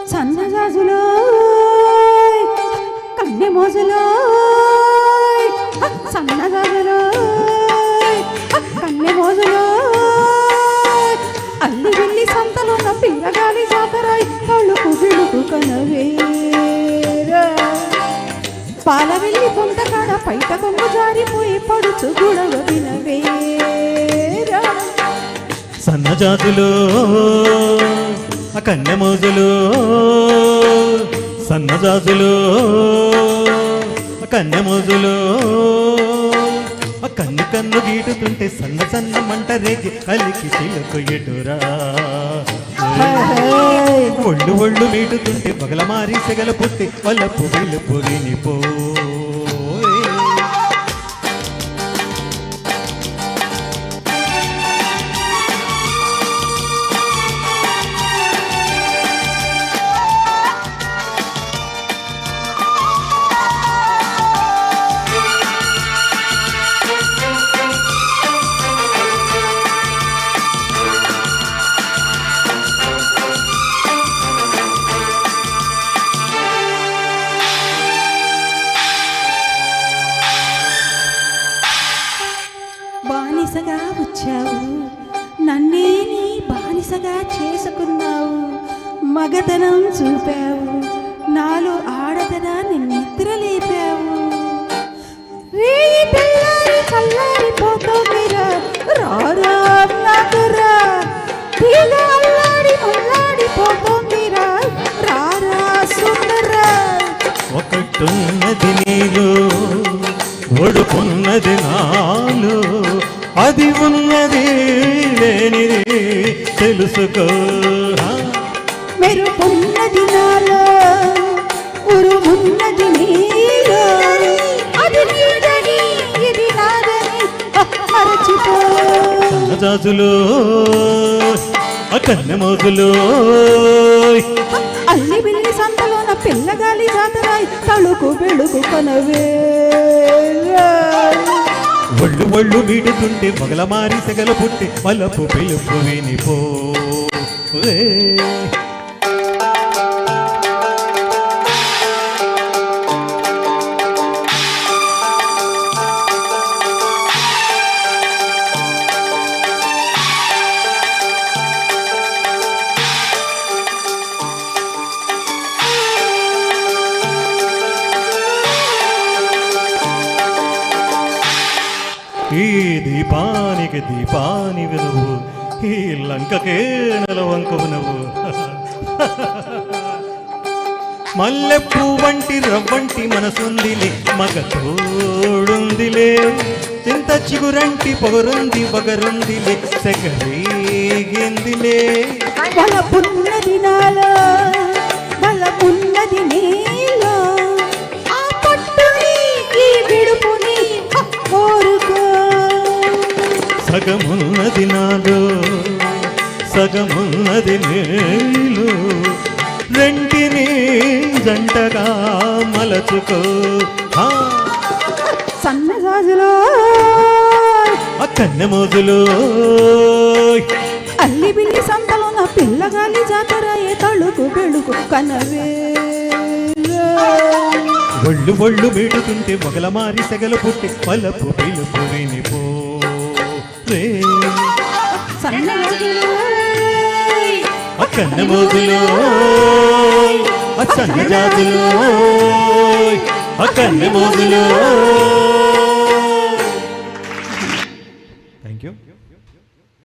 సన్నజాజులో కన్నె మోజులో సన్నజాజులో కన్నె మోజులో అల్లి వెళ్ళి సంతలో నా పిల్లగాలి జాతరాయి తలుపు విడుపు కనవేరా పాల వెళ్ళి పొంతకాడ పైట కొంగు జారిపోయి పడుచు గుడవ వినవేరా సన్నజాజులో కన్నె మోజులు సన్నజాజులు కన్నె మోజులు కన్ను కన్ను గీటుతుంటే సన్న సన్న మంట రేగి కలికి చిలకు ఎటురా ఒళ్ళు ఒళ్ళు మీటుతుంటే పగల మారి సెగల పుట్టి వలపు విలుపు వినిపో బానిసగా వచ్చావు నన్నే నీ బానిసగా చేసుకున్నావు మగతనం చూపావు నాలో ఆడతనాన్ని నిద్రలేపావు రేయి తెల్లారి చల్లారిపోతోందిరా రారా నాకురా తీగ అల్లాడి అల్లాడిపోతోందిరా రారా సుందరా ఒకటున్నది నీలో ఒడుకున్నది నాలో అది ఉన్నది లేనిది తెలుసుకో మెరుపున్నది నాలో ఉరుమున్నది నీలో అది నీదని ఇది నాదని మరచిపో సన్నజాజులు కన్నె మోజులు అల్లి బిల్లి సంతలోన పిల్లగాలి జాతరాయి తళుకు బెళుకు కనవే ఒళ్ళు ఒళ్ళు వీడుతుంటే మగల మారి సెగల పుట్టి వలపు పిలుపు వినిపో ఈ దీపానికి దీపానివి నువ్వు ఈ లంకకే నెలవంకవు నువ్వు మల్లెపూ వంటి రవ్వంటి మనసుందిలే మగ తోడుందిలే చింత చిగురంటి పొగరుంది బగరుందిలే సెగరేగిందిలే బలపున్నది నాలో బలపున్నది నీలో ఆ పట్టుని ఈ విడుపుని కోరుకో సగమున్నది నాలో సగమున్నది నీలో రెంటిని జంటగా మలచుకో సన్నజాజులో కన్నె మోజులు అల్లి బిల్లి సంతలో నా పిల్లగాలి జాతరాయే తళుకు బెళుకు కనవే ఒళ్ళు ఒళ్ళు మీటుతుంటే మొగల మారి సెగలు పుట్టి పలపు పిలుపు వినిపో కన్నె మోజులు సన్నజాజులు కన్నె మోజులు